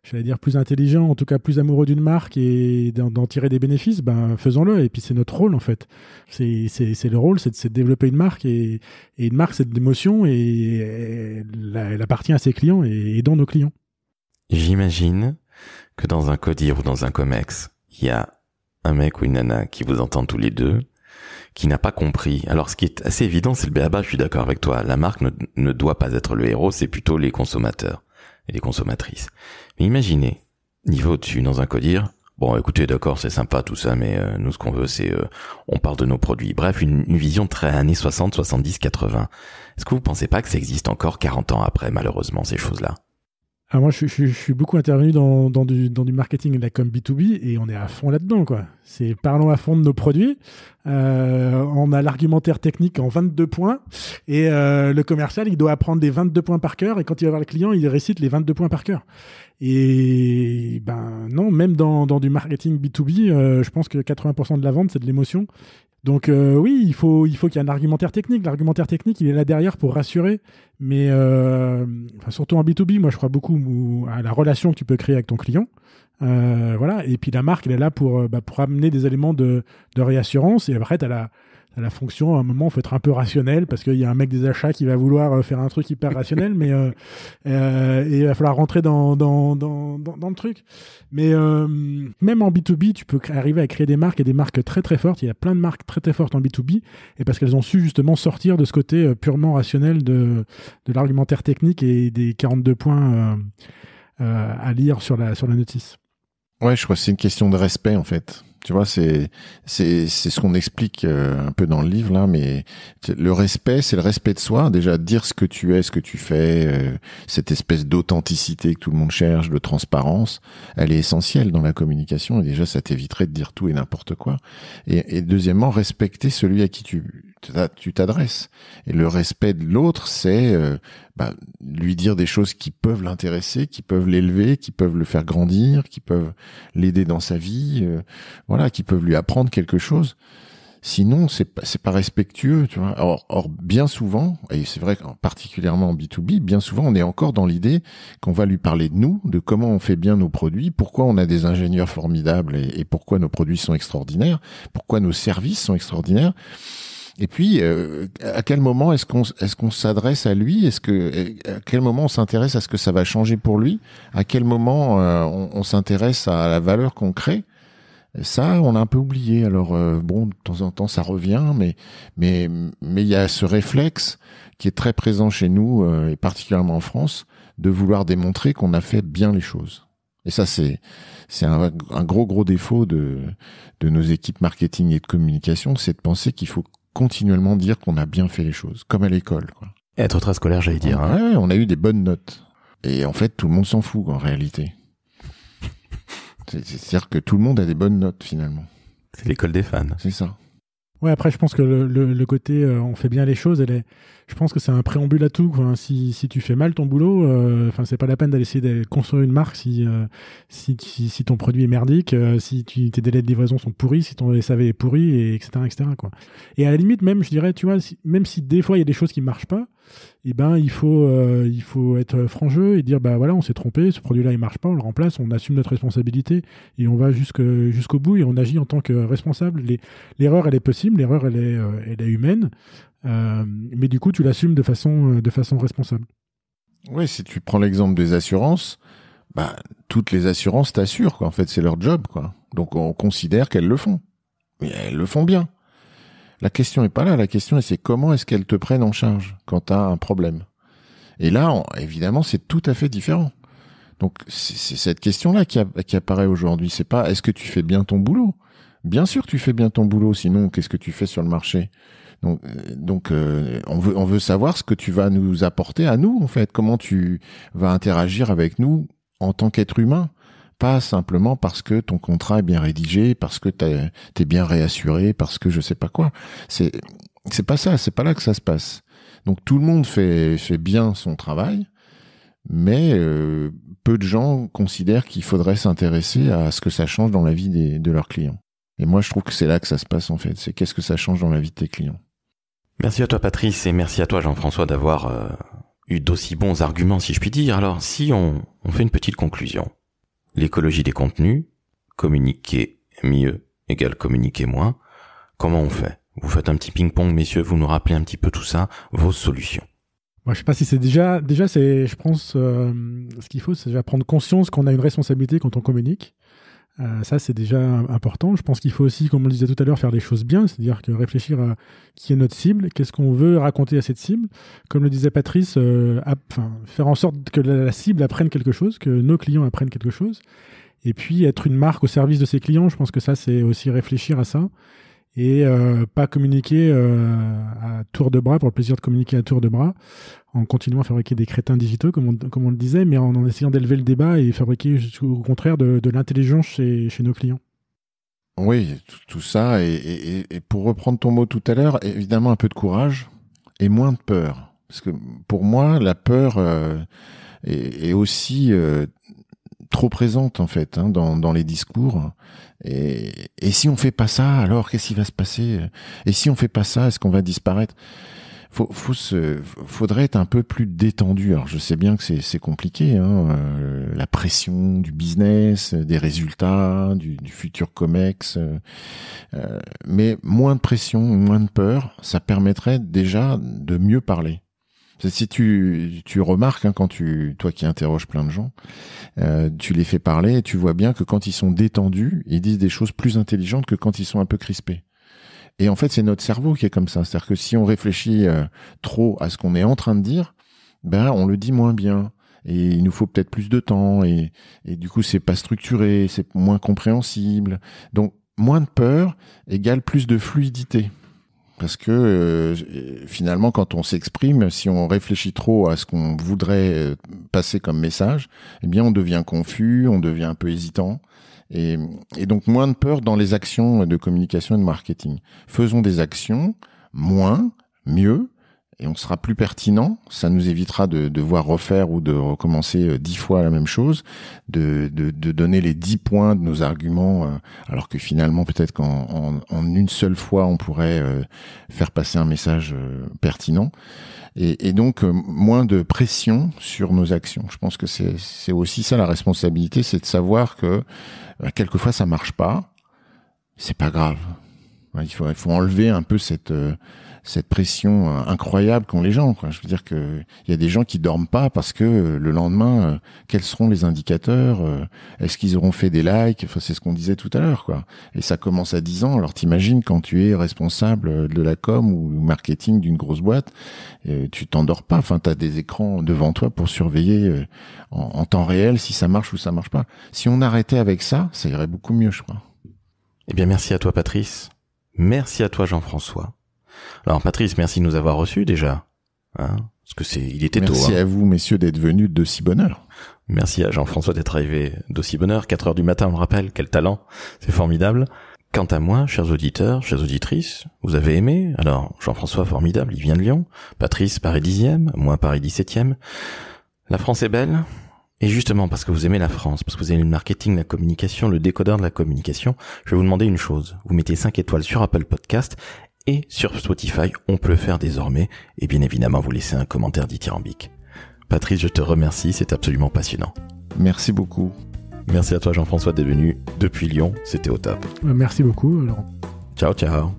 j'allais dire plus intelligent, en tout cas plus amoureux d'une marque et d'en tirer des bénéfices, ben faisons-le. Et puis c'est notre rôle en fait. C'est le rôle, c'est de développer une marque et une marque c'est de l'émotion et elle appartient à ses clients et aidant nos clients. J'imagine que dans un codir ou dans un comex, il y a un mec ou une nana qui vous entend tous les deux, qui n'a pas compris. Alors ce qui est assez évident, c'est le b.a.-ba, je suis d'accord avec toi. La marque ne doit pas être le héros, c'est plutôt les consommateurs et les consommatrices. Mais imaginez, niveau au-dessus, dans un codir, bon écoutez, d'accord, c'est sympa tout ça, mais nous ce qu'on veut c'est, on parle de nos produits. Bref, une vision très années 60, 70, 80. Est-ce que vous pensez pas que ça existe encore 40 ans après, malheureusement, ces choses-là? Alors moi, je suis beaucoup intervenu dans du marketing et de la com B2B et on est à fond là-dedans, quoi. C'est parlons à fond de nos produits. On a l'argumentaire technique en 22 points et le commercial, il doit apprendre les 22 points par cœur et quand il va voir le client, il récite les 22 points par cœur. Et ben non, même dans du marketing B2B, je pense que 80% de la vente, c'est de l'émotion. Donc oui, il faut qu'il y ait un argumentaire technique. L'argumentaire technique, il est là derrière pour rassurer. Mais surtout en B2B, moi je crois beaucoup à la relation que tu peux créer avec ton client. Voilà. Et puis la marque, elle est là pour amener des éléments de réassurance. Et après, tu as la fonction, à un moment, il faut être un peu rationnel parce qu'il y a un mec des achats qui va vouloir faire un truc hyper rationnel, mais et il va falloir rentrer dans le truc. Mais même en B2B, tu peux arriver à créer des marques et des marques très très fortes. Il y a plein de marques très très fortes en B2B et parce qu'elles ont su justement sortir de ce côté purement rationnel de l'argumentaire technique et des 42 points à lire sur la notice. Ouais, je crois que c'est une question de respect en fait. Tu vois, c'est ce qu'on explique un peu dans le livre là, mais le respect, c'est le respect de soi. Déjà, dire ce que tu es, ce que tu fais, cette espèce d'authenticité que tout le monde cherche, de transparence, elle est essentielle dans la communication. Et déjà, ça t'éviterait de dire tout et n'importe quoi. Et deuxièmement, respecter celui à qui tu t'adresses. Et le respect de l'autre, c'est lui dire des choses qui peuvent l'intéresser, qui peuvent l'élever, qui peuvent le faire grandir, qui peuvent l'aider dans sa vie, voilà, qui peuvent lui apprendre quelque chose. Sinon, c'est pas respectueux, tu vois. Or, bien souvent, et c'est vrai particulièrement en B2B, bien souvent, on est encore dans l'idée qu'on va lui parler de nous, de comment on fait bien nos produits, pourquoi on a des ingénieurs formidables et pourquoi nos produits sont extraordinaires, pourquoi nos services sont extraordinaires. Et puis, à quel moment est-ce qu'on s'adresse à lui? À quel moment on s'intéresse à ce que ça va changer pour lui? À quel moment on s'intéresse à la valeur qu'on crée? Et ça, on a un peu oublié. Alors, bon, de temps en temps, ça revient, mais il y a ce réflexe qui est très présent chez nous, et particulièrement en France, de vouloir démontrer qu'on a fait bien les choses. Et ça, c'est un gros défaut de nos équipes marketing et de communication, c'est de penser qu'il faut continuellement dire qu'on a bien fait les choses, comme à l'école, quoi. Être très scolaire, j'allais dire. Ouais, on a eu des bonnes notes. Et en fait, tout le monde s'en fout, en réalité. C'est-à-dire que tout le monde a des bonnes notes, finalement. C'est l'école des fans. C'est ça. Ouais, après, je pense que le côté on fait bien les choses, je pense que c'est un préambule à tout, quoi. Si tu fais mal ton boulot, c'est pas la peine d'aller essayer de construire une marque si ton produit est merdique, si tes délais de livraison sont pourris, si ton SAV est pourri, et etc., quoi. Et à la limite, même, je dirais, tu vois, même si des fois il y a des choses qui marchent pas, il faut être franc-jeu et dire, bah voilà, on s'est trompé, ce produit-là il marche pas, on le remplace, on assume notre responsabilité et on va jusqu'au bout et on agit en tant que responsable. L'erreur, elle est possible, l'erreur, elle est humaine, mais du coup, tu l'assumes de façon responsable. Oui, si tu prends l'exemple des assurances, bah toutes les assurances t'assurent, quoi. En fait, c'est leur job, quoi. Donc on considère qu'elles le font, mais elles le font bien. La question n'est pas là, la question c'est comment est-ce qu'elles te prennent en charge quand tu as un problème. Et là, évidemment, c'est tout à fait différent. Donc, c'est cette question-là qui apparaît aujourd'hui. C'est pas est-ce que tu fais bien ton boulot? Bien sûr que tu fais bien ton boulot, sinon qu'est-ce que tu fais sur le marché? Donc, on veut savoir ce que tu vas nous apporter à nous, en fait. Comment tu vas interagir avec nous en tant qu'être humain. Pas simplement parce que ton contrat est bien rédigé, parce que t'es bien réassuré, parce que je sais pas quoi. C'est pas ça, c'est pas là que ça se passe. Donc tout le monde fait bien son travail, mais peu de gens considèrent qu'il faudrait s'intéresser à ce que ça change dans la vie de leurs clients. Et moi je trouve que c'est là que ça se passe en fait. C'est qu'est-ce que ça change dans la vie de tes clients. Merci à toi Patrice et merci à toi Jean-François d'avoir eu d'aussi bons arguments si je puis dire. Alors si on fait une petite conclusion. L'écologie des contenus, communiquer mieux égale communiquer moins. Comment on fait? Vous faites un petit ping-pong, messieurs, vous nous rappelez un petit peu tout ça, vos solutions. Moi, je sais pas si c'est déjà c'est, je pense, ce qu'il faut, c'est déjà prendre conscience qu'on a une responsabilité quand on communique. Ça, c'est déjà important. Je pense qu'il faut aussi, comme on le disait tout à l'heure, faire les choses bien, c'est-à-dire que réfléchir à qui est notre cible, qu'est-ce qu'on veut raconter à cette cible. Comme le disait Patrice, faire en sorte que la cible apprenne quelque chose, que nos clients apprennent quelque chose. Et puis, être une marque au service de ses clients, je pense que ça, c'est aussi réfléchir à ça. Et pas communiquer à tour de bras, pour le plaisir de communiquer à tour de bras, en continuant à fabriquer des crétins digitaux, comme on le disait, mais en essayant d'élever le débat et fabriquer au contraire de l'intelligence chez nos clients. Oui, tout ça, et pour reprendre ton mot tout à l'heure, évidemment un peu de courage et moins de peur. Parce que pour moi, la peur est aussi trop présente en fait dans les discours. Et si on fait pas ça, alors qu'est-ce qui va se passer? Et si on fait pas ça, est-ce qu'on va disparaître? Faudrait être un peu plus détendu. Alors je sais bien que c'est compliqué, la pression du business, des résultats, du futur COMEX, mais moins de pression, moins de peur, ça permettrait déjà de mieux parler. Si tu remarques, quand toi qui interroges plein de gens, tu les fais parler et tu vois bien que quand ils sont détendus, ils disent des choses plus intelligentes que quand ils sont un peu crispés. Et en fait, c'est notre cerveau qui est comme ça. C'est-à-dire que si on réfléchit trop à ce qu'on est en train de dire, on le dit moins bien. Et il nous faut peut-être plus de temps. Et du coup, c'est pas structuré, c'est moins compréhensible. Donc, moins de peur égale plus de fluidité. Parce que finalement, quand on s'exprime, si on réfléchit trop à ce qu'on voudrait passer comme message, eh bien, on devient confus, on devient un peu hésitant. Et donc, moins de peur dans les actions de communication et de marketing. Faisons des actions, moins, mieux, et on sera plus pertinent. Ça nous évitera de devoir refaire ou de recommencer 10 fois la même chose, de donner les 10 points de nos arguments, alors que finalement, peut-être qu'en une seule fois, on pourrait faire passer un message pertinent. Et donc, moins de pression sur nos actions. Je pense que c'est aussi ça la responsabilité, c'est de savoir que quelquefois ça marche pas, c'est pas grave. Il faut enlever un peu cette pression incroyable qu'ont les gens, quoi. Je veux dire que il y a des gens qui dorment pas parce que le lendemain, quels seront les indicateurs, est-ce qu'ils auront fait des likes, enfin c'est ce qu'on disait tout à l'heure, quoi. Et ça commence à 10 ans. Alors t'imagines quand tu es responsable de la com ou marketing d'une grosse boîte, tu t'endors pas. Enfin t'as des écrans devant toi pour surveiller en temps réel si ça marche ou ça marche pas. Si on arrêtait avec ça, ça irait beaucoup mieux, je crois. Eh bien, merci à toi, Patrice. Merci à toi, Jean-François. Alors, Patrice, merci de nous avoir reçus, déjà. Parce que il était tôt. Merci à vous, messieurs, d'être venus de si bonne heure. Merci à Jean-François d'être arrivé d'aussi bonne heure. 4 heures du matin, on le rappelle. Quel talent. C'est formidable. Quant à moi, chers auditeurs, chères auditrices, vous avez aimé? Alors, Jean-François, formidable, il vient de Lyon. Patrice, Paris 10e. Moi, Paris 17e. La France est belle. Et justement, parce que vous aimez la France, parce que vous aimez le marketing, la communication, le décodeur de la communication, je vais vous demander une chose. Vous mettez 5 étoiles sur Apple Podcast et sur Spotify, on peut le faire désormais. Et bien évidemment, vous laissez un commentaire dithyrambique. Patrice, je te remercie, c'est absolument passionnant. Merci beaucoup. Merci à toi, Jean-François, d'être venu depuis Lyon. C'était au top. Merci beaucoup, Laurent. Ciao, ciao.